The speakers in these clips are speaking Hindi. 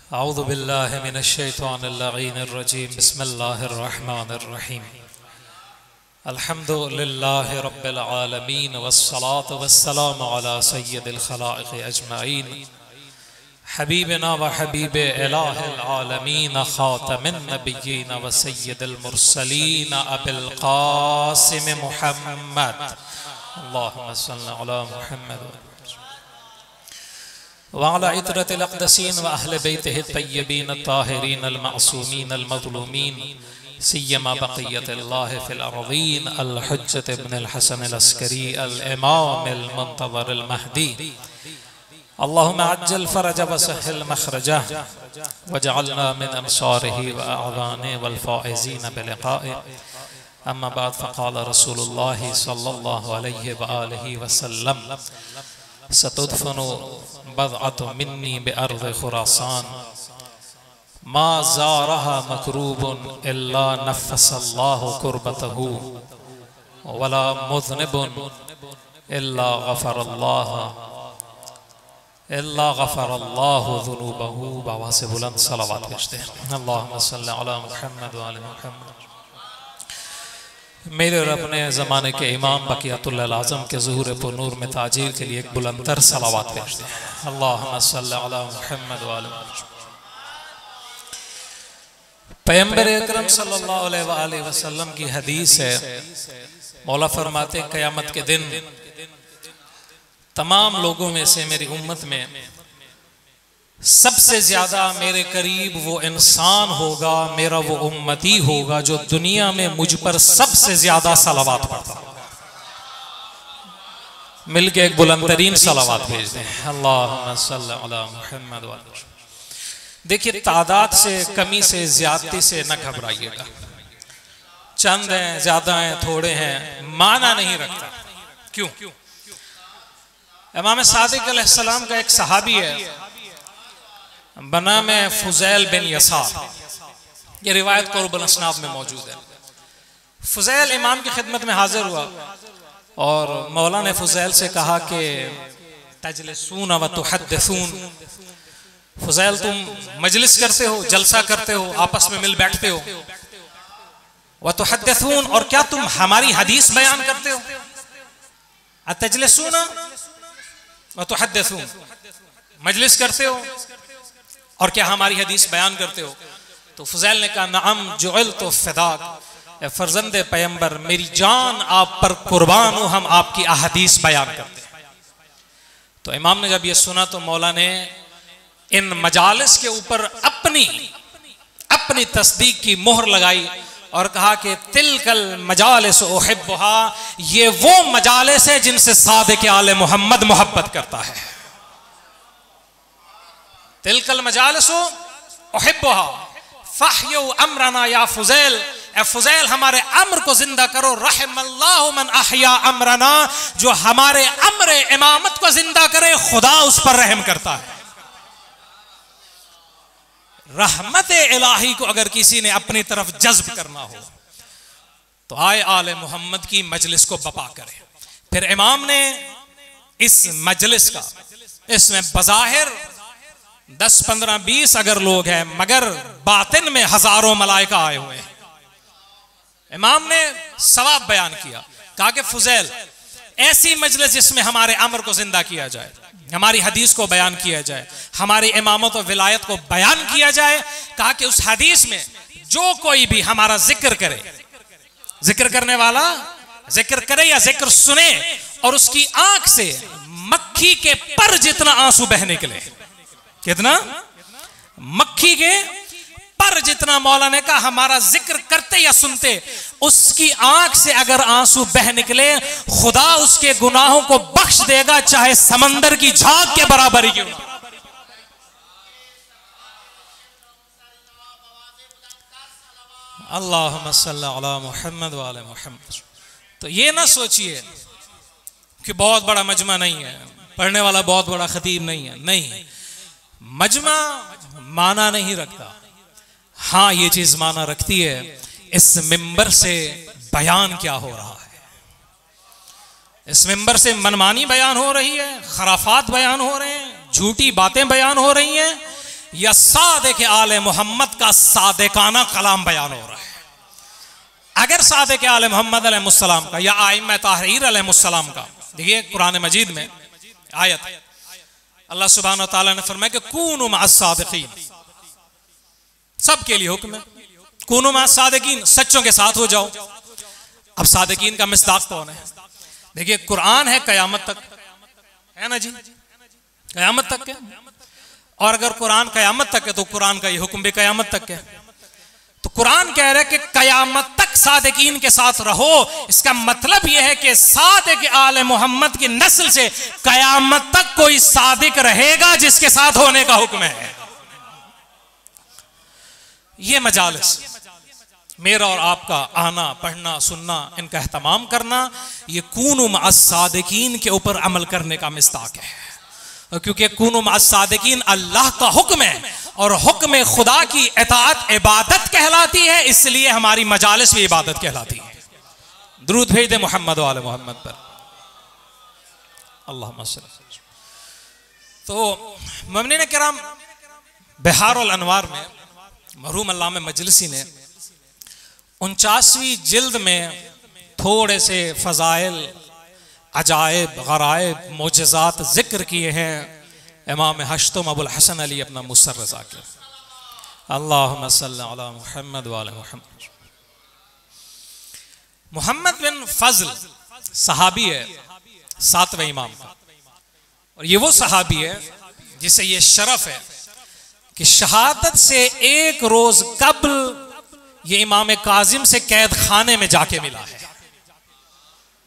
औज़ु बिल्लाहि मिनश्शैतानिर्रजीम बिस्मिल्लाहिर्रहमानिर्रहीम अल्हम्दुलिल्लाहि रब्बिल आलमीन वस्सलातु वस्सलामु अला सय्यिदिल खलाइक़ अजमईन हबीबिना व हबीबे इलाहिल आलमीन खातमिन नबिय्यीन व सय्यिदिल मुरसलीन अबिल क़ासिम मुहम्मद अल्लाहुम्मा सल्लि अला मुहम्मद वाला इतरतिल अक़दसीन व अहले बैतिहि तय्यबीन ताहिरीन अल मासूमीन अल मज़लूमीन सिय्यमा बक़ियतुल्लाह फ़िल अर्ज़ीन अल हुज्जत इब्न अल हसन अल अस्करी अल इमाम अल मुंतज़र अल महदी अल्लाहुम्मा अज्जिल फ़रजह व सह्हिल मख़रजह वजअलना मिन अंसारिही व अअवानिही वल फ़ाइज़ीन बिलिक़ाइही अम्मा बाद फ़क़ाल रसूलुल्लाह सल्लल्लाहु अलैहि व आलिहि वसल्लम सतुदफ़नु बज़अतु मिन्नी बिअर्ज़ खुरासान मा ज़ारहा मकरूबुन इल्ला नफ़्फ़सल्लाहु कुर्बतहु वला मुज़निबुन इल्ला गफ़रल्लाहु ज़ुनूबहु। बाबा से बुलंद सलावत भेजते हैं। अल्लाहुम्मा सल्लि अला मुहम्मद व आलि मुहम्मद। मेरे और अपने ज़माने के इमाम बक़ियतुल आज़म के ज़ुहूर पुनूर में ताजीर के लिए एक बुलंदतर सलावत भेजते हैं। अल्लाहुम्मा सल्लि अला मुहम्मद व आलि मुहम्मद। पैगंबर अकरम सल्लल्लाहु अलैहि वसल्लम की हदीस है, मौला फरमाते क़यामत के दिन तमाम लोगों में से मेरी उम्मत में सबसे ज्यादा मेरे करीब वो इंसान होगा, मेरा वो उम्मती होगा जो दुनिया में मुझ पर सबसे ज्यादा सलावत पढ़ता होगा। मिलके एक बुलंदतरीन सलावत भेज दें। अल्लाहुम्मा सल्लि अला मुहम्मद व आलि। देखिए, तादाद से कमी से ज्यादती से न घबराइएगा। चंद हैं, ज्यादा हैं, थोड़े हैं, माना नहीं रखता। क्यों? इमाम सादिक अलैहिस्सलाम का एक सहाबी है, बना में फुज़ैल बिन यसार। ये रिवायत कुरबुल असनाद में मौजूद है। फुज़ैल इमाम की खिदमत में हाजिर हुआ और मौला ने फुज़ैल से कहा कि तजलिसून व तुहद्दिसून, फुज़ैल तुम मजलिस करते हो, जलसा करते हो, आपस में मिल बैठते हो। व तुहद्दिसून, और क्या तुम हमारी हदीस बयान करते हो? अतजलिसून व तुहद्दिसून, मजलिस करते हो और क्या हमारी हदीस बयान करते हो? तो फुज़ैल ने कहा नअम जुइलतु फ़िदाक, फर्जंद पैगंबर मेरी जान आप पर कुर्बान हो, हम आपकी अहदीस बयान करते हैं। तो इमाम ने जब ये सुना तो मौला ने इन मजालिस के ऊपर अपनी तस्दीक की मोहर लगाई और कहा कि तिलकल मजालिस उहिब्बुहा, ये वो मजालिस है जिनसे सादिक आले मोहम्मद मोहब्बत करता है। तिलकल मजालिस उहिब्बुहा फहयू अमरना या फुज़ैल, ए फुज़ैल हमारे अम्र को जिंदा करो। रहमल्लाहु मन अहया अमरना, जो हमारे अम्र इमामत को जिंदा करे खुदा उस पर रहम करता है। रहमत इलाही को अगर किसी ने अपनी तरफ जज्ब करना हो तो आए आले मोहम्मद की मजलिस को बपा करे। फिर इमाम ने इस मजलिस का, इसमें बज़ाहिर 10, 15, 20 अगर लोग हैं, मगर बातिन में हजारों मलाइका आए हुए हैं। इमाम ने सवाब बयान किया, कहा कि फुज़ैल ऐसी मजलिस जिसमें हमारे अमर को जिंदा किया जाए, हमारी हदीस को बयान किया जाए, हमारी इमामत और विलायत को बयान किया जाए। कहा कि उस हदीस में जो कोई भी हमारा जिक्र करे, जिक्र करने वाला जिक्र करे या जिक्र सुने और उसकी आंख से मक्खी के पर जितना आंसू बह निकले, कितना? मक्खी के पर जितना, मौला ने कहा हमारा जिक्र करते या सुनते उसकी आंख से अगर आंसू बह निकले, खुदा उसके गुनाहों को बख्श देगा, चाहे समंदर की झाग के बराबर ही क्यों ना। अल्लाहुम्मा सल्लि अला मुहम्मद व आलि मुहम्मद। तो ये ना सोचिए कि बहुत बड़ा मजमा नहीं है, पढ़ने वाला बहुत बड़ा खतीब नहीं है। नहीं, मजमा माना नहीं रखता। हाँ, ये चीज माना रखती है इस मिंबर से बयान क्या हो रहा है। इस मिंबर से मनमानी बयान हो रही है, खराफात बयान हो रहे हैं, झूठी बातें बयान हो रही हैं, या सादिक आले मोहम्मद का सादिकाना कलाम बयान हो रहा है। अगर सादिक आले मोहम्मद अलैहिस्सलाम का या आइम्मा तहरीर अलैहिस्सलाम का, देखिए कुरान मजीद में आयत अल्लाह सुब्हानहू व तआला ने फरमाया कि कूनू मअस सादिकीन, सबके लिए हुक्म है, कूनू मअस सादिकीन, सच्चों के साथ हो जाओ। अब सादिकीन का मिस्दाक कौन है? देखिए कुरान है कयामत तक, है ना जी, कयामत तक है। और अगर कुरान कयामत तक है तो कुरान का ये हुक्म भी कयामत तक है। तो कुरान कह रहा है कि कयामत तक सादिकीन के साथ रहो। इसका मतलब यह है कि सादिक आले मोहम्मद की नस्ल से कयामत तक कोई सादिक रहेगा जिसके साथ होने का हुक्म है। ये मजालिस, मेरा और आपका आना, पढ़ना, सुनना, इनका एहतमाम करना, ये कूनू मअस सादिकीन के ऊपर अमल करने का मिस्ताक है। क्योंकि कूनू मअस सादिकीन अल्लाह का हुक्म है और हुक्म खुदा की इताअत इबादत कहलाती है, इसलिए हमारी मजालिस भी इबादत कहलाती है। दुरूद भेज दे मोहम्मद वाले मोहम्मद पर, अल्लाहुम्मा सल्ली। तो मुमिनीन किराम, बिहारुल अनवार में मरहूम अल्लामा मजलिसी ने 49वीं जिल्द में थोड़े से फजाइल, अजायब, गरायब, मोजज़ात जिक्र किए हैं इमाम हश्तुम अबुल हसन अली अपना मुसर रज़ा के। अल्लाहुम्मा सल्ली अला मुहम्मद व आले मुहम्मद। मोहम्मद बिन फजल सहाबी है 7वें इमाम का, और ये वो सहाबी है जिसे ये शरफ है कि शहादत से एक रोज कब्ल ये इमाम काजिम से कैद खाने में जाके मिला है।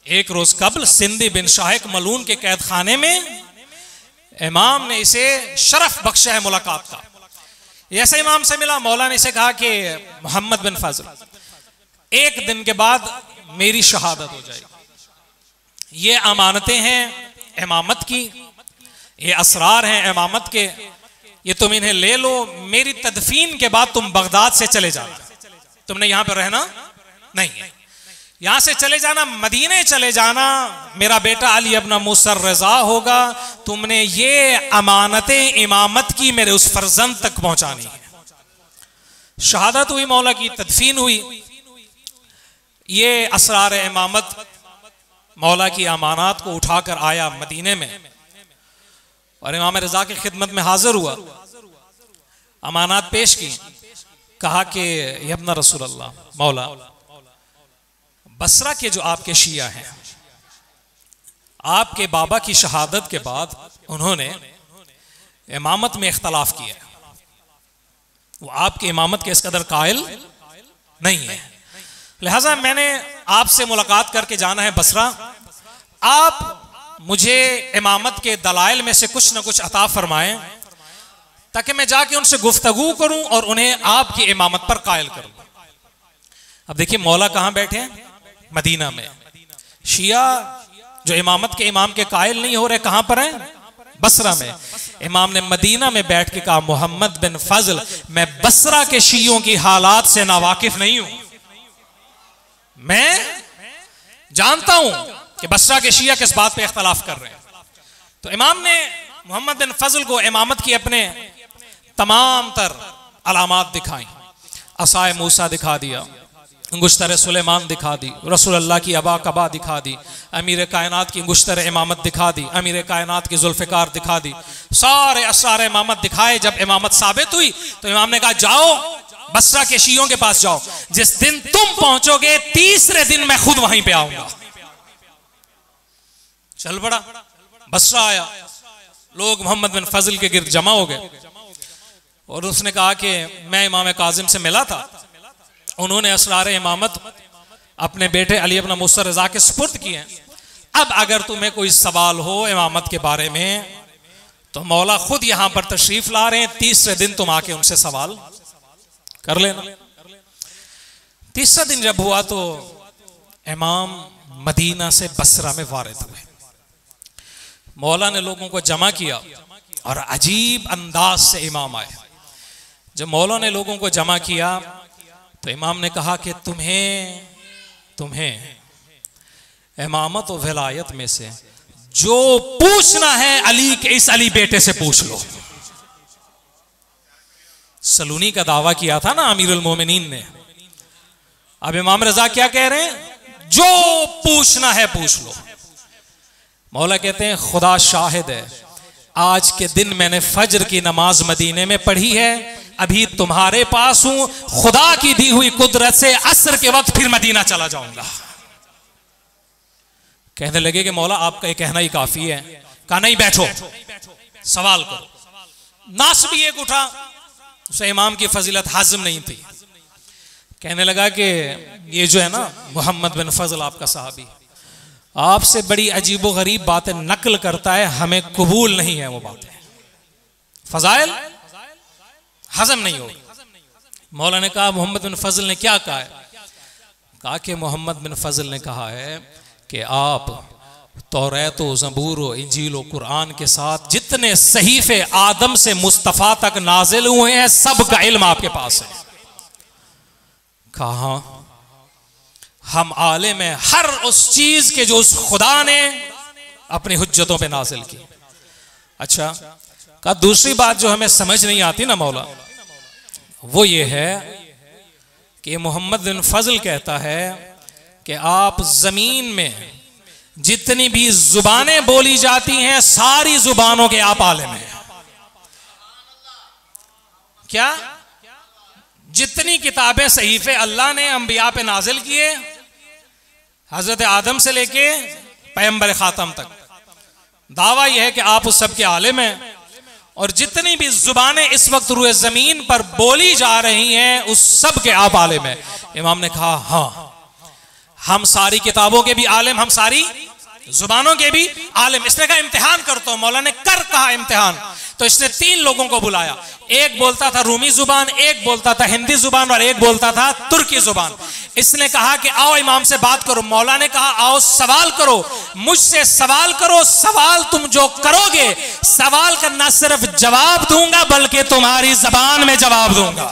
एक रोज कब्ल सिंधी बिन शाहिक मलून के कैद खाने में इमाम ने इसे शरफ बख्शा है मुलाकात का। ऐसे इमाम से मिला, मौला ने इसे कहा कि मोहम्मद बिन फजल, एक दिन के बाद मेरी शहादत हो जाएगी। ये अमानतें हैं इमामत की, ये असरार हैं इमामत के, ये तुम इन्हें ले लो। मेरी तदफीन के बाद तुम बगदाद से चले जाना, तुमने यहां पर रहना नहीं है, यहां से चले जाना, मदीने चले जाना, मेरा बेटा अली अपना मुसर रजा होगा। तुमने ये अमानतें इमामत की मेरे उस फर्जंद तक पहुंचानी है। शहादत हुई, मौला की तदफीन हुई, ये असरार इमामत मौला की अमानात को उठाकर आया मदीने में और इमाम रजा की खिदमत में हाजिर हुआ, अमानात पेश की, कहा कि यब्ना रसूल अल्लाह, मौला बसरा के जो आपके शिया हैं, आपके बाबा की शहादत के बाद उन्होंने इमामत में इख्तलाफ किया, वो आपकी इमामत के इस कदर कायल नहीं है, लिहाजा मैंने आपसे मुलाकात करके जाना है बसरा। आप मुझे इमामत के दलाइल में से कुछ ना कुछ अता फरमाएं ताकि मैं जाके उनसे गुफ्तगू करूं और उन्हें आपकी इमामत पर कायल करूं। अब देखिए मौला कहां बैठे हैं? मदीना में। शिया जो इमामत के इमाम के कायल नहीं हो रहे कहां पर हैं? बसरा में। इमाम ने मदीना में बैठ के कहा, मोहम्मद बिन फजल, मैं बसरा के शियों की हालात से नावाकिफ नहीं हूं, मैं जानता हूं कि बसरा के शिया किस बात पे इख्तलाफ कर रहे हैं। तो इमाम ने मोहम्मद बिन फजल को इमामत की अपने तमाम तर अलामात दिखाई, असाए मूसा दिखा दिया, अंगुश्तर सुलेमान दिखा दी, रसूल अल्लाह की अबा कबा दिखा दी, अमीर कायनात की अंगुश्तर इमामत दिखा दी, अमीर कायनात की जुल्फ़िकार दिखा दी, सारे असरार इमामत दिखाए। जब इमामत साबित हुई तो इमाम ने कहा, जाओ बसरा के शियों के पास जाओ, जिस दिन तुम पहुंचोगे तीसरे दिन मैं खुद वहीं पे आऊंगा। चल पड़ा, बसरा आया, लोग मोहम्मद बिन फजल के गिर्द जमा हो गए और उसने कहा कि मैं इमाम काजिम से मिला था, उन्होंने असरार इमामत अपने बेटे अली इब्न मुसर रजा के सुपुर्द किए। अब अगर तुम्हें कोई सवाल हो इमामत के बारे में तो मौला खुद यहां पर तशरीफ ला रहे हैं, तीसरे दिन तुम आके उनसे सवाल कर लेना। तीसरा दिन जब हुआ तो इमाम मदीना से बसरा में वारिद हुए। मौला ने लोगों को जमा किया और अजीब अंदाज से इमाम आए। जब मौला ने लोगों को जमा किया तो इमाम ने कहा कि तुम्हें इमामत और विलायत में से जो पूछना है अली के इस अली बेटे से पूछ लो। सलूनी का दावा किया था ना अमीरुल मोमिनीन ने। अब इमाम रजा क्या कह रहे हैं, जो पूछना है पूछ लो। मौला कहते हैं खुदा शाहिद है, आज के दिन मैंने फजर की नमाज मदीने में पढ़ी है, अभी तुम्हारे पास हूं, खुदा की दी हुई कुदरत से असर के वक्त फिर मदीना चला जाऊंगा। कहने लगे कि मौला आपका ये कहना ही काफी है। कहा नहीं, बैठो सवाल करो। नास भी एक उठा, उसे इमाम की फजीलत हाजिम नहीं थी। कहने लगा कि ये जो है ना मोहम्मद बिन फजल आपका साहबी, आपसे बड़ी अजीबो गरीब बातें नकल करता है, हमें कबूल नहीं है वो बातें, फजाइल हजम नहीं हो। मौला ने कहा मोहम्मद बिन फजल ने क्या कहा है? कहा कि मोहम्मद बिन फजल ने कहा है कि आप तौरात व ज़बूर व इंजील व कुरान के साथ जितने सहीफे आदम से मुस्तफ़ा तक नाजिल हुए हैं सब का इल्म आपके पास है। कहा हम आलिम हैं हर उस चीज के जो उस खुदा ने अपनी हुज्जतों पे नाजिल की। अच्छा, कहा दूसरी बात जो हमें समझ नहीं आती ना मौला, वो ये है कि मोहम्मद बिन फजल कहता है कि आप जमीन में जितनी भी जुबानें बोली जाती हैं सारी जुबानों के आप आलिम हैं। क्या? जितनी किताबें सहीफे अल्लाह ने अंबिया पे नाजिल किए, हजरत आदम से लेके पैगंबर खातम तक, दावा यह है कि आप उस सब के आलिम हैं। और जितनी भी जुबानें इस वक्त रूए जमीन पर बोली जा रही हैं उस सब के आप आलिम हैं। इमाम ने कहा हाँ, हम सारी किताबों के भी आलिम, हम सारी जुबानों के भी आलिम। इसने कहा इम्तिहान करता हूं। मौला ने कर कहा इम्तिहान, तो इसने 3 लोगों को बुलाया, एक बोलता था रूमी जुबान, एक बोलता था हिंदी जुबान और एक बोलता था तुर्की जुबान। इसने कहा कि आओ इमाम से बात करो। मौला ने कहा आओ सवाल करो, मुझसे सवाल करो, सवाल तुम जो करोगे सवाल का न सिर्फ जवाब दूंगा बल्कि तुम्हारी जबान में जवाब दूंगा।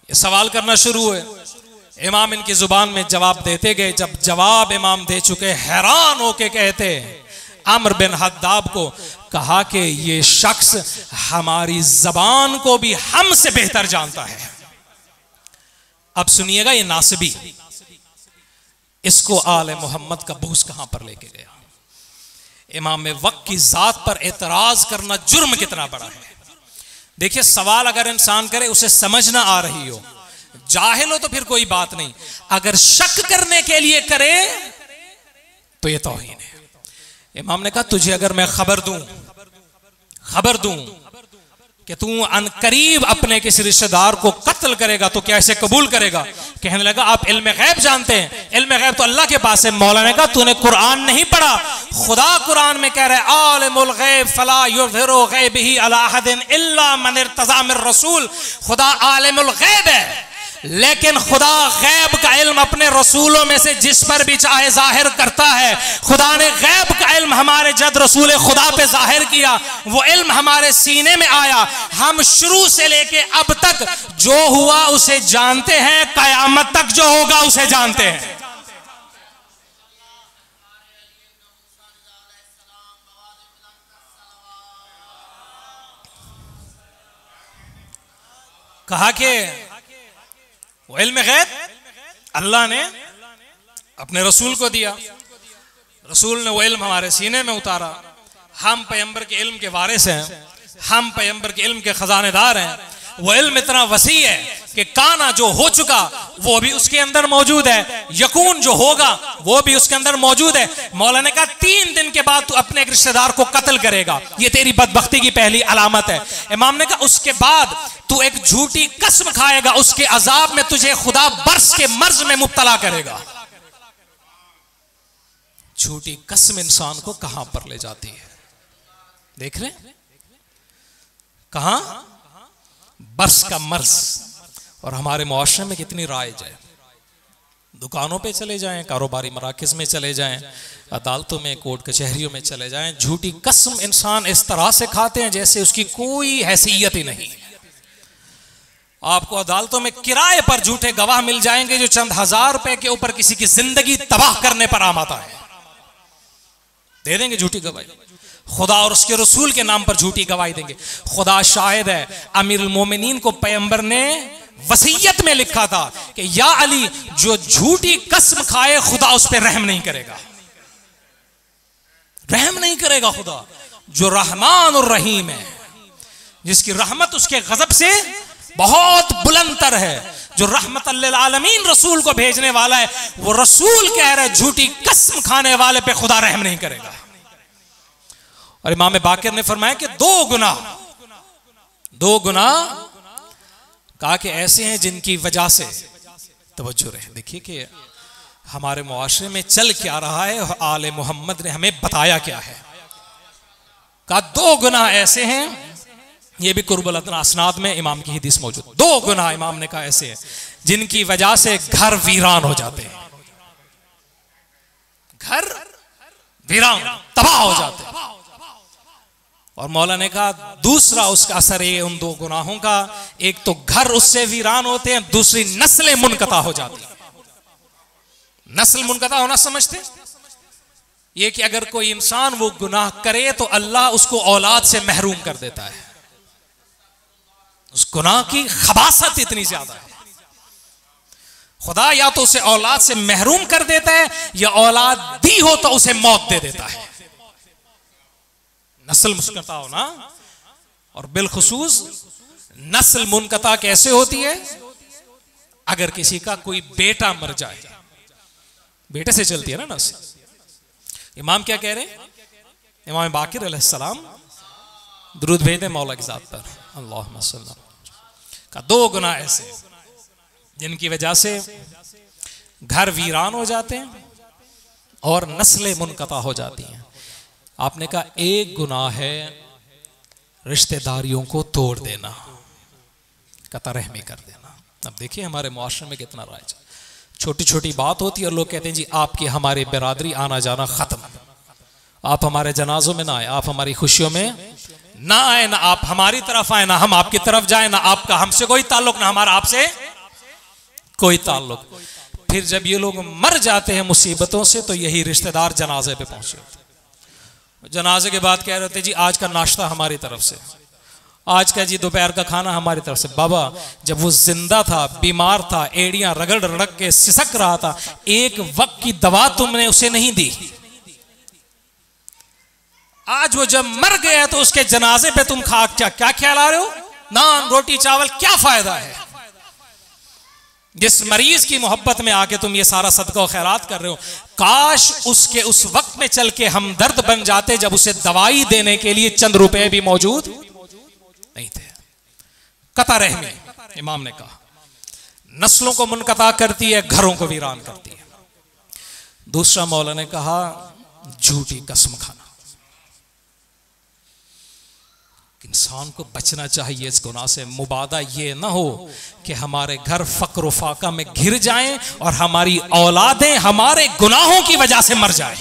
ये सवाल करना शुरू हुए, इमाम इनकी जुबान में जवाब देते गए। जब जवाब इमाम दे चुके, हैरान होके कहते अम्र बिन हद्दाब को, कहा कि ये शख्स हमारी जबान को भी हमसे बेहतर जानता है। अब सुनिएगा ये नासिबी इसको आले मोहम्मद का बूस कहां पर लेके गया। इमाम वक्त की जात पर एतराज करना जुर्म कितना बड़ा है। देखिए सवाल अगर इंसान करे उसे समझ ना आ रही हो, जाहिल हो तो फिर कोई बात नहीं, अगर शक करने के लिए करे तो ये तौहीन है। इमाम ने कहा तुझे अगर मैं खबर दूं कि तू अनकरीब अपने किसी रिश्तेदार को कत्ल करेगा तो क्या इसे कबूल करेगा? कहने लगा आप इल्म गैब जानते हैं, इल्म गैब तो अल्लाह के पास है। मौला ने कहा तूने कुरान नहीं पढ़ा? खुदा कुरान में कह रहा है आलिमुल गैब फला युज़हिरु गैबिही अला अहदिन इल्ला मन इर्तज़ा मिर रसूल। खुदा आलिमुल गैब है, लेकिन खुदा गैब का इल्म अपने रसूलों में से जिस पर भी चाहे जाहिर करता है। खुदा ने गैब का इल्म हमारे जद रसूल खुदा पे जाहिर किया, वो इल्म हमारे सीने में आया। हम शुरू से लेके अब तक जो हुआ उसे जानते हैं, कयामत तक जो होगा उसे जानते हैं। कहा कि वो इल्म गैब अल्लाह ने अपने रसूल को दिया, रसूल ने वो इल्म हमारे सीने में उतारा। हम पैगंबर के इल्म के वारिस हैं, हम पैगंबर के इल्म के खजानेदार हैं। वो इल्म इतना वसी है कि काना जो हो चुका वो भी उसके अंदर मौजूद है, यकून जो होगा वो भी उसके अंदर मौजूद है। मौला ने कहा 3 दिन के बाद तू अपने एक रिश्तेदार को कत्ल करेगा, ये तेरी बदबख्ती की पहली अलामत है। इमाम ने कहा उसके बाद तू एक झूठी कसम खाएगा, उसके अजाब में तुझे खुदा बर्स के मर्ज में मुब्तला करेगा। झूठी कसम इंसान को कहां पर ले जाती है, देख रहे कहां? बर्स का मर्ज। और हमारे मुआशरे में कितनी राइज है। दुकानों पे चले जाएं, कारोबारी मराकज़ में चले जाएं, अदालतों में, कोर्ट कचहरियों में चले जाएं, झूठी कसम इंसान इस तरह से खाते हैं जैसे उसकी कोई हैसियत ही नहीं। आपको अदालतों में किराए पर झूठे गवाह मिल जाएंगे जो चंद हजार रुपए के ऊपर किसी की जिंदगी तबाह करने पर आमाता है, दे देंगे झूठी गवाही। खुदा और उसके रसूल के नाम पर झूठी गवाही देंगे। खुदा शाहिद है, अमीरुल मोमिनीन को पैगंबर ने वसीयत में लिखा था कि या अली, जो झूठी कसम खाए खुदा उस पर रहम नहीं करेगा, रहम नहीं करेगा खुदा। जो रहमान और रहीम है, जिसकी रहमत उसके गजब से बहुत बुलंदतर है, जो रहमत लिल आलमीन रसूल को भेजने वाला है, वो रसूल कह रहे झूठी कसम खाने वाले पे खुदा रहम नहीं करेगा। और इमाम बाकिर ने फरमाया कि दो गुनाह कहा कि ऐसे हैं जिनकी वजह से, तवज्जो रहे, देखिए कि हमारे मुआशरे में चल क्या रहा है और आले मोहम्मद ने हमें बताया क्या है। कहा दो गुनाह ऐसे हैं, ये भी कुर्बुल अदना असनाद में इमाम की हदीस मौजूद। दो गुनाह इमाम ने कहा ऐसे हैं जिनकी वजह से घर वीरान हो जाते हैं, घर वीरान तबाह हो जाते हैं। और मौला ने कहा दूसरा उसका असर है उन दो गुनाहों का, एक तो घर उससे वीरान होते हैं, दूसरी नस्लें मुनकता हो जाती है। नस्ल मुनकता होना समझते ये कि अगर कोई इंसान वो गुनाह करे तो अल्लाह उसको औलाद से महरूम कर देता है। उस गुनाह की खबासत इतनी ज्यादा है, खुदा या तो उसे औलाद से महरूम कर देता है या औलाद दी हो तो उसे मौत दे देता है। नस्ल मुनकता होना, और बिलखुसूस नस्ल मुनकता कैसे होती है? अगर किसी का कोई बेटा मर जाए, बेटे से चलती है ना नस्ल। इमाम क्या कह रहे हैं? इमाम बाकिर अलैहिस्सलाम दुरूद भेज दे मौला की जात पर, अल्लाहुम्मा सल्लि का दो गुनाह ऐसे जिनकी वजह से घर वीरान हो जाते हैं और नस्लें मुनकता हो जाती हैं। आपने कहा एक गुनाह है रिश्तेदारियों को तोड़ देना, कता रहमी कर देना। अब देखिए हमारे मुआशरे में कितना राइज, छोटी छोटी बात होती है और लोग कहते हैं जी आपकी हमारी बिरादरी आना जाना खत्म, आप हमारे जनाजों में ना आए, आप हमारी खुशियों में ना आए, ना आप हमारी तरफ आए, ना हम आपकी तरफ जाए, ना आपका हमसे कोई ताल्लुक, ना हमारा आपसे कोई ताल्लुक। फिर जब ये लोग मर जाते हैं मुसीबतों से तो यही रिश्तेदार जनाजे पे पहुंचे, जनाजे के बाद कह रहे थे जी आज का नाश्ता हमारी तरफ से, आज का जी दोपहर का खाना हमारी तरफ से। बाबा जब वो जिंदा था, बीमार था, एड़ियां रगड़ रगड़ के सिसक रहा था, एक वक्त की दवा तुमने उसे नहीं दी। आज वो जब मर गया तो उसके जनाजे पे तुम खा क्या खिला रहे हो? नान रोटी चावल, क्या फायदा है? जिस मरीज की मोहब्बत में आके तुम ये सारा सदका और खैरात कर रहे हो, काश उसके उस वक्त में चल के हमदर्द बन जाते जब उसे दवाई देने के लिए चंद रुपए भी मौजूद नहीं थे। कता रहमी, इमाम ने कहा, नस्लों को मुनकता करती है, घरों को वीरान करती है। दूसरा मौला ने कहा झूठी कसम खाना। इंसान को बचना चाहिए इस गुनाह से। मुबादा ये ना हो कि हमारे घर फक्र व फाका में घिर जाएं और हमारी औलादें हमारे गुनाहों की वजह से मर जाएं।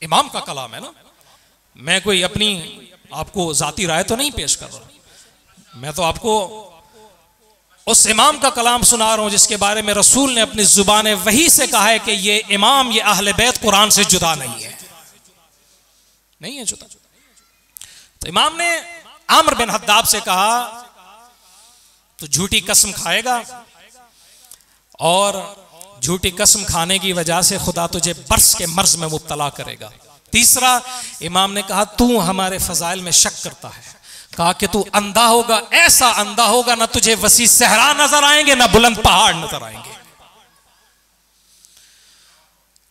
इमाम का कलाम है ना, मैं कोई अपनी आपको जाती राय तो नहीं पेश कर रहा, मैं तो आपको उस इमाम का कलाम सुना रहा हूं जिसके बारे में रसूल ने अपनी जुबान वही से कहा है कि ये इमाम, ये अहले बैत कुरान से जुदा नहीं है, नहीं है जुदा। तो इमाम ने आमर बिन हद्दाब से कहा तो झूठी कसम खाएगा और झूठी कसम खाने की वजह से खुदा तुझे बर्स के मर्ज में मुब्तला करेगा। तीसरा इमाम ने कहा तू हमारे फजाइल में शक करता है, कहा कि तू अंधा होगा, ऐसा अंधा होगा ना तुझे वसी सहरा नजर आएंगे ना बुलंद पहाड़ नजर आएंगे।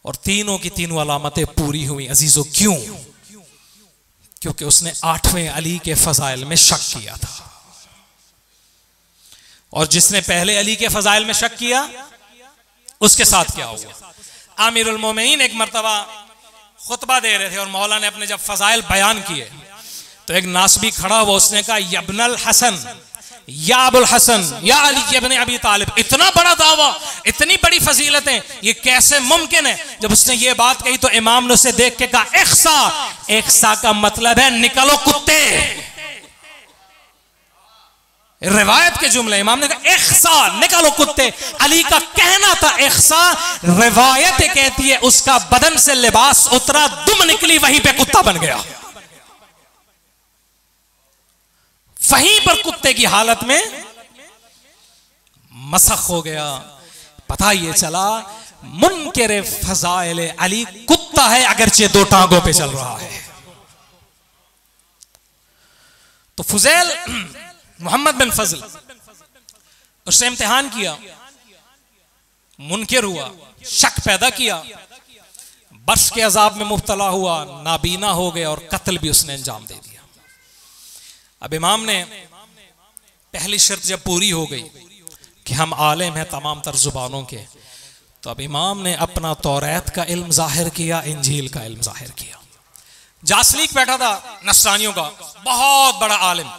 और तीनों की तीनों अलामतें पूरी हुई अजीजों। क्यों? क्योंकि उसने 8वें अली के फजाइल में शक किया था। और जिसने पहले अली के फजाइल में शक किया उसके साथ क्या हुआ? आमिरुल मोमिनीन एक मर्तबा खुतबा दे रहे थे और मौला ने अपने जब फजाइल बयान किए तो एक नासबी खड़ा हुआ, उसने कहा यब्नल हसन, या अबुल हसन, या अली इब्न अबी तालिब, इतना बड़ा दावा, इतनी बड़ी फजीलतें, ये कैसे मुमकिन है? जब उसने ये बात कही तो इमाम ने उसे देख के कहा इख्सा, इख्सा का मतलब है निकलो कुत्ते। रिवायत के जुमले। इमाम ने कहा इख्सा, निकालो कुत्ते। अली का कहना था इख्सा, रिवायत कहती है उसका बदन से लिबास उतरा, दुम निकली, वहीं पे कुत्ता बन गया। वहीं पर कुत्ते की हालत में मसख हो गया। पता ये चला मुनकिर फजाइल अली कुत्ता है, अगरचे दो टांगों पे चल रहा है। तो फुजैल मोहम्मद बिन फजल उससे इम्तिहान किया, मुनकिर हुआ, शक पैदा किया, बर्श के अजाब में मुब्तला हुआ, नाबीना हो गया और कत्ल भी उसने अंजाम दे दिया। अब इमाम ने पहली शर्त जब पूरी हो गई कि हम आलिम हैं तमाम तर जुबानों के, तो अब इमाम ने अपना तौरात का इल्म जाहिर किया, इंजील का इल्म जाहिर किया। जासलीक बैठा था नस्रानियों का, बहुत बड़ा आलिम।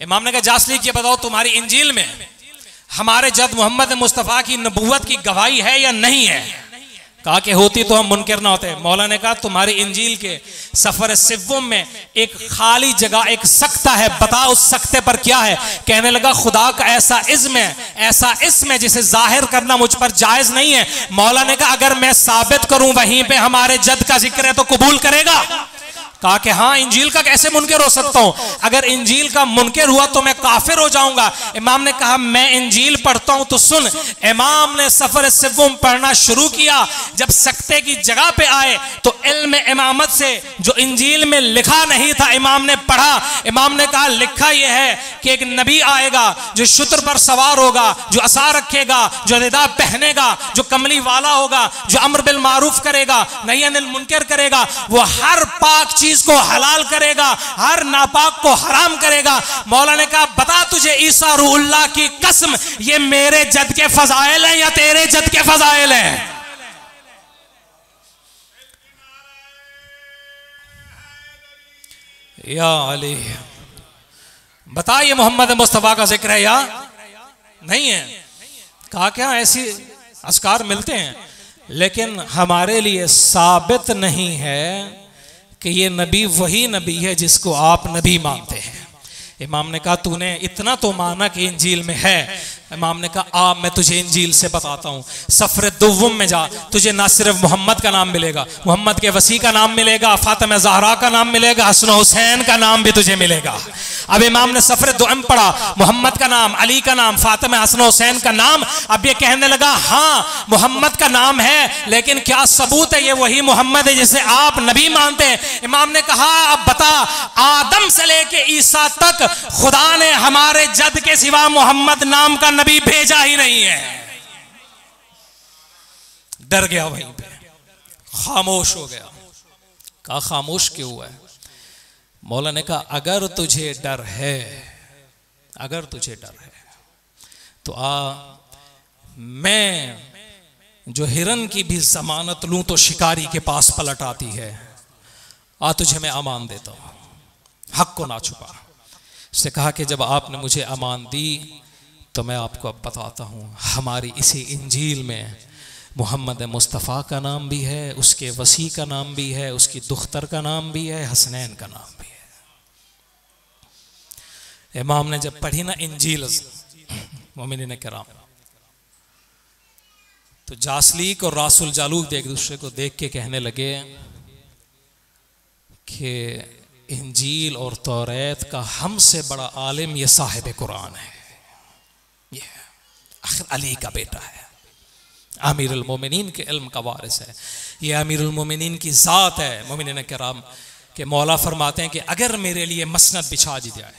इमाम ने कहा जासलीक ये बताओ तुम्हारी इंजील में हमारे जद मोहम्मद मुस्तफ़ा की नबूवत की गवाही है या नहीं है? कहा कि होती तो हम मुनकिर ना होते। मौला ने कहा तुम्हारी इंजील के सफर सिव्वुम में एक खाली जगह, एक सख्ता है, बता उस सख्ते पर क्या है? कहने लगा खुदा का ऐसा इस्म है, ऐसा इस्म है जिसे जाहिर करना मुझ पर जायज नहीं है। मौला ने कहा अगर मैं साबित करूं वहीं पे हमारे जद का जिक्र है तो कबूल करेगा? कहा कि हाँ, इंजील का कैसे मुनकिर हो सकता हूं? अगर इंजील का मुनकिर हुआ तो मैं काफिर हो जाऊंगा। इमाम ने कहा मैं इंजील पढ़ता हूं तो सुन। इमाम ने सफर सिव्वुम पढ़ना शुरू किया। जब सख्ते की जगह पे आए तो इल्म इमामत से जो इंजील में लिखा नहीं था इमाम ने पढ़ा। इमाम ने कहा लिखा यह है कि एक नबी आएगा जो शुत्र पर सवार होगा, जो असा रखेगा, जो रिदा पहनेगा, जो कमली वाला होगा, जो अम्र बिल मारूफ करेगा, नही अनिल मुनकर करेगा। वो हर पाक चीज को हलाल करेगा, हर नापाक को हराम करेगा। मौला ने कहा बता तुझे ईसा रूहुल्लाह की कसम ये मेरे जद के फजाइल हैं या तेरे जद के फजाइल हैं? या अली बता ये मोहम्मद मुस्तफा का जिक्र है या नहीं है? कहा क्या ऐसी अस्कार मिलते हैं लेकिन हमारे लिए साबित नहीं है कि ये नबी वही नबी है जिसको आप नबी मानते हैं। इमाम ने कहा तूने इतना तो माना कि इंजील में है। इमाम ने कहा आप मैं तुझे इंजील से बताता हूँ। सफर दुव्वम में जा, तुझे ना सिर्फ मोहम्मद का नाम मिलेगा, मोहम्मद के वसी का नाम मिलेगा, फातिमा ज़हरा का नाम मिलेगा, हसन हुसैन का नाम भी तुझे मिलेगा। अब इमाम ने सफर दुअम पढ़ा, मोहम्मद का नाम, अली का नाम, फातिमा हसन हुसैन का नाम। अब ये कहने लगा हाँ मोहम्मद का नाम है लेकिन क्या सबूत है ये वही मोहम्मद है जिसे आप नबी मानते हैं? इमाम ने कहा अब बता, आदम से लेके ईसा तक खुदा ने हमारे जद के सिवा मोहम्मद नाम का नबी भेजा ही नहीं है। डर गया, वहीं पे खामोश हो गया। कहा खामोश क्यों हुआ है? मौला ने कहा अगर तुझे डर है, अगर तुझे डर है तो मैं जो हिरन की भी जमानत लूं तो शिकारी के पास पलट आती है। तुझे मैं अमान देता हूं, हक को ना छुपा। उसने कहा कि जब आपने मुझे अमान दी तो मैं आपको अब बताता हूँ हमारी इसी इंजील में मोहम्मद मुस्तफ़ा का नाम भी है, उसके वसी का नाम भी है, उसकी दुख्तर का नाम भी है, हसनैन का नाम भी है। इमाम ने जब पढ़ी ना इंजील मोमिनीन किराम, तो जासलीक और रासुल जालूक एक दूसरे को देख के कहने लगे कि इंजील और तौरात का हमसे बड़ा आलिम ये साहिब कुरान है, ये आखिर अली का बेटा है, अमीरुल मोमिनीन के इल्म का वारिस है, ये अमीरुल मोमिनीन की ज़ात है। मोमिनीन किराम के मौला फरमाते हैं कि अगर मेरे लिए मसनद बिछा दी जाए,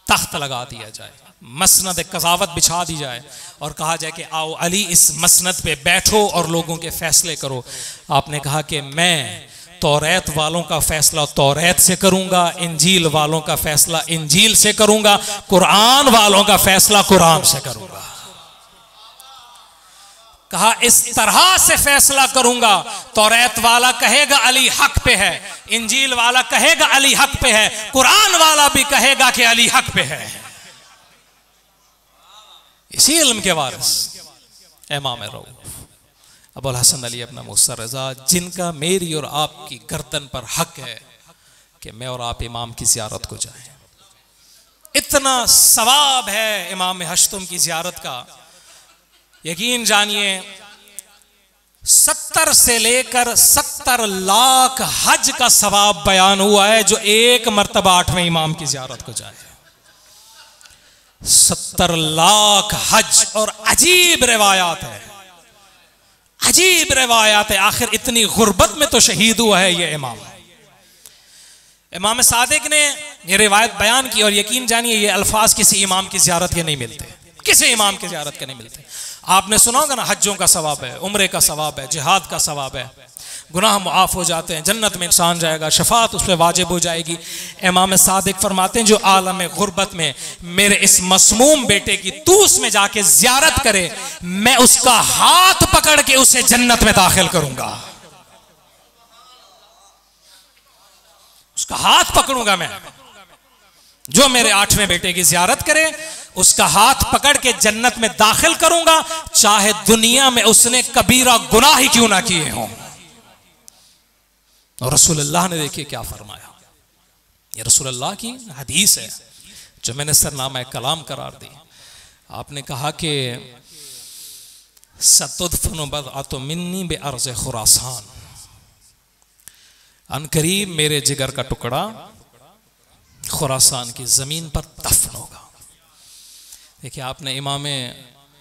तख्त लगा दिया जाए, मसनद कज़ावत बिछा दी जाए और कहा जाए कि आओ अली इस मसनद पे बैठो और लोगों के फैसले करो, आपने कहा कि मैं तौरात वालों का फैसला तौरात से करूंगा, इंजील वालों का फैसला इंजील से करूंगा, कुरान वालों का फैसला कुरान से करूंगा। कहा इस तरह से फैसला करूंगा, तौरात वाला कहेगा अली हक पे है, इंजील वाला कहेगा अली हक पे है, कुरान वाला भी कहेगा कि अली हक पे है। इसी इल्म के वारिस इमाम रऊफ अबुल हसन अली इब्न मूसा रज़ा, जिनका मेरी और आपकी गर्दन पर हक है कि मैं और आप इमाम की ज़ियारत को जाएं। इतना सवाब है इमाम हश्तुम की ज़ियारत का, यकीन जानिए 70 से लेकर 70 लाख हज का सवाब बयान हुआ है जो एक मर्तबा 8वें इमाम की ज़ियारत को जाए। 70 लाख हज, और अजीब रिवायात है, अजीब रिवायात है। आखिर इतनी गुर्बत में तो शहीद हुआ है ये इमाम। इमाम सादिक ने ये रिवायत बयान की, और यकीन जानिए ये अल्फाज किसी इमाम की ज़ियारत के नहीं मिलते, किसी इमाम की ज़ियारत के नहीं मिलते। आपने सुना होगा ना, हज्जों का सवाब है, उम्रे का सवाब है, जिहाद का सवाब है, गुनाह मुआफ हो जाते हैं, जन्नत में इंसान जाएगा, शफात उस पर वाजिब हो जाएगी। इमाम सादिक फरमाते हैं जो आलम गुर्बत में मेरे इस मसमूम बेटे की तू उसमें जाके ज़ियारत करे, मैं उसका हाथ पकड़ के उसे जन्नत में दाखिल करूंगा, उसका हाथ पकड़ूंगा मैं। जो मेरे 8वें बेटे की ज़ियारत करे उसका हाथ पकड़ के जन्नत में दाखिल करूंगा, चाहे दुनिया में उसने कबीरा गुनाह ही क्यों ना किए हों। और रसूलुल्लाह ने देखिए क्या फरमाया, ये रसूलुल्लाह की हदीस है जो मैंने सरनामा कलाम करार दी। आपने कहा कि सतुदफनु बदअतु मिन्नी बिअर्ज़ खुरासान, अनकरीब मेरे जिगर का टुकड़ा खुरासान की जमीन पर दफन होगा। देखिए आपने इमाम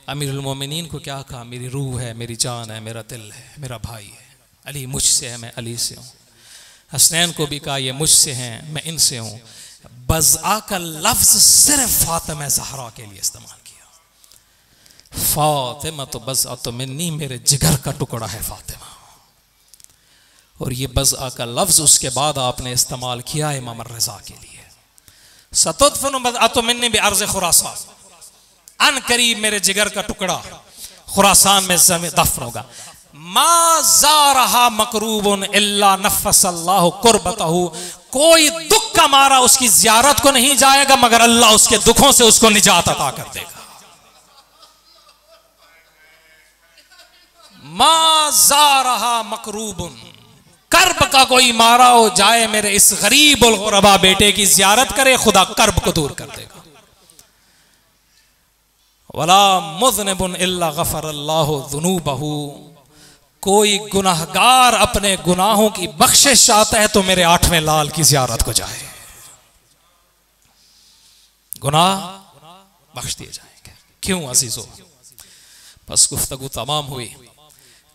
अमीरुल मोमिनीन को क्या कहा, मेरी रूह है, मेरी जान है, मेरा दिल है, मेरा भाई है, अली मुझसे है, मैं अली से हूँ। हसनैन को भी कहा ये मुझसे हैं, मैं इनसे हूँ। बज़आ का लफ्ज सिर्फ फातिमा ज़हरा के लिए इस्तेमाल किया। फातिमा तो बज़आ तो मिन्नी, मेरे जिगर का टुकड़ा है फातिमा। और ये बज़आ का लफ्ज उसके बाद आपने इस्तेमाल किया इमाम रज़ा के लिए। सतुदफनु बज़अतु मिन्नी बिअर्ज़ खुरासान, अन करीब मेरे जिगर का टुकड़ा खुरासान में दफन होगा। मा ज़ारहा मकरूबुन इल्ला नफ़्फ़सल्लाहु कुर्बतहु, कोई दुख का मारा उसकी ज़ियारत को नहीं जाएगा मगर अल्लाह उसके दुखों से उसको निजात अता कर देगा। मा ज़ारहा मकरूबुन, कर्ब का कोई मारा हो जाए मेरे इस गरीब उल गुरबा बेटे की ज़ियारत करे, खुदा कर्ब को दूर कर देगा। वला मुज़निबुन इल्ला गफ़रल्लाहु ज़ुनूबहु, कोई गुनाहगार अपने गुनाहों की बख्शिश चाहता है तो मेरे 8वें लाल की ज़ियारत को जाए, गुनाह बख्श दिए जाएंगे। क्यों अजीजों, बस गुफ्तगू तमाम हुई,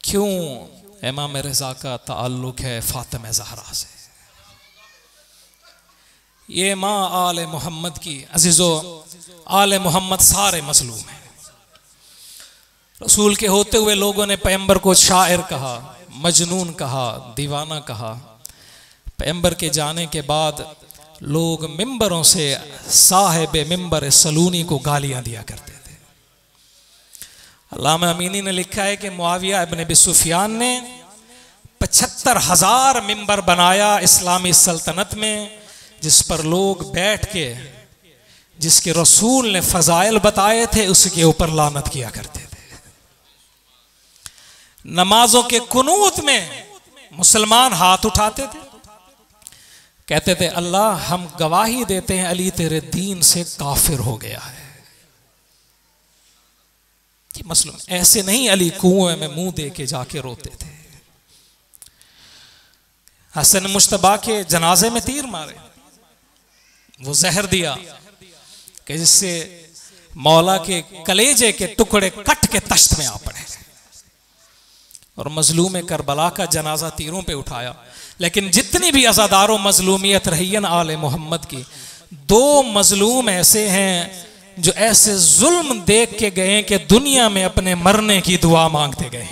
क्यों इमाम रज़ा का ताल्लुक है फातिमा ज़हरा से। ये माँ आले मोहम्मद की, अजीजों आले मोहम्मद सारे मज़लूम हैं। रसूल के होते हुए लोगों ने पैगंबर को शायर कहा, मजनून कहा, दीवाना कहा। पैगंबर के जाने के बाद लोग मिंबरों से साहिब मिंबर सलूनी को गालियां दिया करते थे। अल्लामा अमीनी ने लिखा है कि मुआविया इब्न अबी सुफियान ने 75,000 मिंबर बनाया इस्लामी सल्तनत में, जिस पर लोग बैठ के जिसके रसूल ने फजाइल बताए थे उसके ऊपर लानत किया करते थे। नमाजों के कुनूत में मुसलमान हाथ उठाते थे, कहते थे अल्लाह हम गवाही देते हैं अली तेरे दीन से काफिर हो गया है। मसलूम ऐसे नहीं, अली कुएं में मुंह दे के जाके रोते थे। हसन मुश्तबा के जनाजे में तीर मारे, वो जहर दिया कि जिससे मौला के कलेजे के टुकड़े कट के तश्त में आ पड़े। और मजलूम करबला का जनाजा तीरों पे उठाया। लेकिन जितनी भी अज़ादारों मजलूमियत रही है आले मोहम्मद की, 2 मजलूम ऐसे हैं जो ऐसे जुल्म देख के गए कि दुनिया में अपने मरने की दुआ मांगते गए।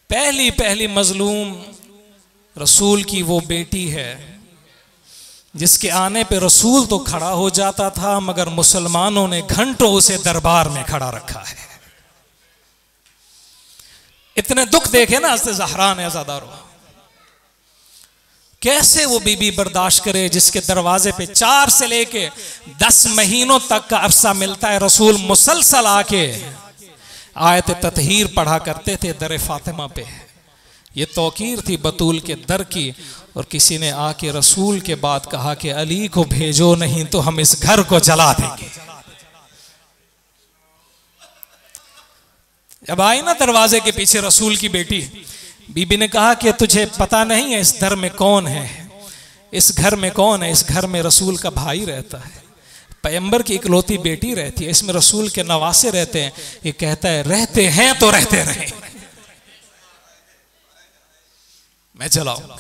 पहली मजलूम रसूल की वो बेटी है जिसके आने पे रसूल तो खड़ा हो जाता था मगर मुसलमानों ने घंटों उसे दरबार में खड़ा रखा है। इतने दुख देखे ना हज़रत ज़हरा ने अज़ादारों, कैसे वो बीबी बर्दाश्त करे जिसके दरवाजे पे 4 से लेके 10 महीनों तक का अरसा मिलता है। रसूल मुसलसल आके आयत ततहीर पढ़ा करते थे दर फातिमा पे, ये तौकीर थी बतूल के दर की। और किसी ने आके रसूल के बाद कहा कि अली को भेजो, नहीं तो हम इस घर को जला देंगे। जब आई ना दरवाजे के पीछे रसूल की बेटी, बीबी ने कहा कि तुझे पता नहीं है इस दर में कौन है, इस घर में कौन है? इस घर में रसूल का भाई रहता है, पैगंबर की इकलौती बेटी रहती है, इसमें रसूल के नवासे रहते हैं। ये कहता है रहते हैं तो रहते रहे, मैं जलाऊं।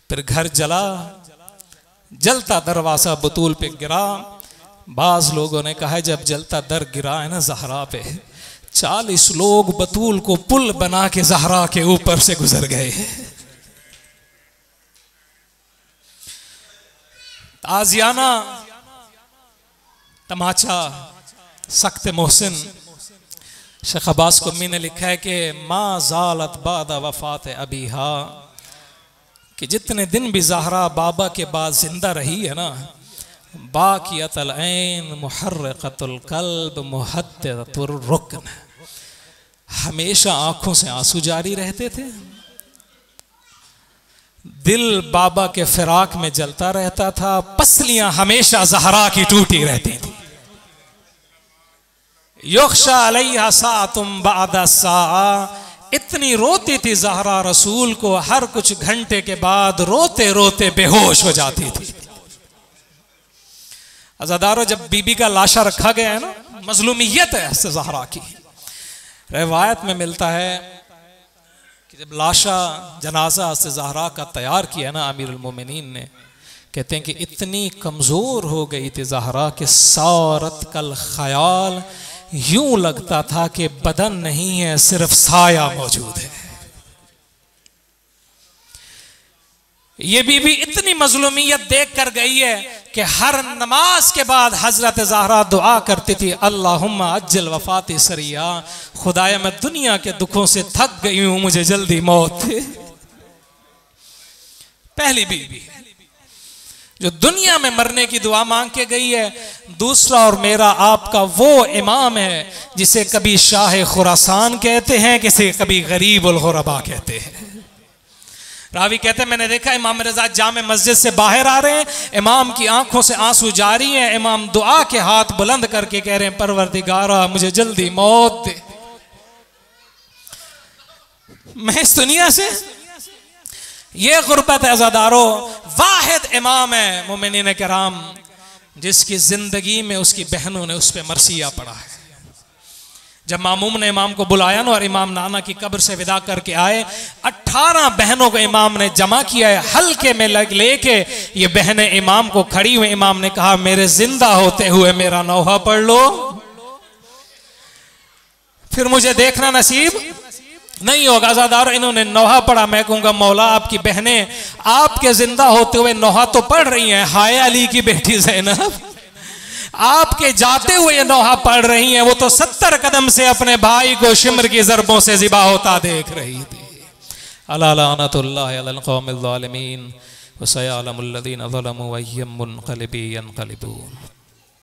फिर घर जला, जलता दरवाजा बतूल पे गिरा। बाज लोगों ने कहा जब जलता दर गिरा है ना ज़हरा पे, 40 लोग बतूल को पुल बना के ज़हरा के ऊपर से गुजर गए। ताजियाना तमाचा सख्त मोहसिन शेख अब्बास कुम्मी ने लिखा है कि मा ज़ालत बादा वफ़ात अबीहा, कि जितने दिन भी ज़हरा बाबा के बाद जिंदा रही है ना, बाक़ियतुल ऐन मुहर्रिक़तुल क़ल्ब मुहद्दिदतुर रुकन, हमेशा आंखों से आंसू जारी रहते थे, दिल बाबा के फिराक में जलता रहता था, पसलियां हमेशा ज़हरा की टूटी रहती थी। युख्शा अलैहा साअतुम बअदा साआ, इतनी रोती थी ज़हरा रसूल को, हर कुछ घंटे के बाद रोते रोते बेहोश हो जाती थी। अज़ादारो, जब बीबी का लाशा रखा गया है ना, मजलूमियत है ज़हरा की। रिवायत में मिलता है कि जब लाशा जनाजा से ज़हरा का तैयार किया ना अमीरुल मोमिनीन ने, कहते हैं कि इतनी कमज़ोर हो गई थी ज़हरा कि सारत कल ख्याल, यूं लगता था कि बदन नहीं है, सिर्फ साया मौजूद है। ये बीबी इतनी मजलूमियत देख कर गई है कि हर नमाज के बाद हजरत ज़हरा दुआ करती थी, अल्लाहुम्मा अज्जल वफ़ाती सरिया, खुदाया मैं दुनिया के दुखों से थक गई हूं, मुझे जल्दी मौत दे। पहली बीबी जो दुनिया में मरने की दुआ मांग के गई है। दूसरा और मेरा आपका वो इमाम है जिसे कभी शाह खुरासान कहते हैं, किसे कभी गरीब उल गुरबा कहते हैं। रावी कहते हैं मैंने देखा इमाम रजा जामे मस्जिद से बाहर आ रहे हैं, इमाम की आंखों से आंसू जारी हैं, इमाम दुआ के हाथ बुलंद करके कह रहे हैं परवरदिगारा मुझे जल्दी मौत दे, मैं इस दुनिया से। ये गुर्बत है अज़ादारो। वाहिद इमाम है मोमिनीन किराम जिसकी जिंदगी में उसकी बहनों ने उस पर मरसिया पड़ा है। जब मामूम ने इमाम को बुलाया ना और इमाम नाना की कब्र से विदा करके आए, 18 बहनों को इमाम ने जमा किया है, हल्के में लेके ये बहनें इमाम को खड़ी हुई। इमाम ने कहा मेरे जिंदा होते हुए मेरा नौहा पढ़ लो, फिर मुझे देखना नसीब नहीं होगा। ज़ादार इन्होंने नौहा पढ़ा, मैं कहूंगा मौला आपकी बहनें आपके जिंदा होते हुए नौहा तो पढ़ रही हैं, हाय अली की बेटी ज़ैनब आपके जाते हुए नौहा पढ़ रही हैं, वो तो 70 कदम से अपने भाई को शिमर की ज़रबों से ज़िबा होता देख रही थी। अला लानतुल्लाहि अलल कौमिल ज़ालिमीन व सयअलमुल लज़ीना ज़लमू व अय्युम मुनक़लिबी यनक़लिबून।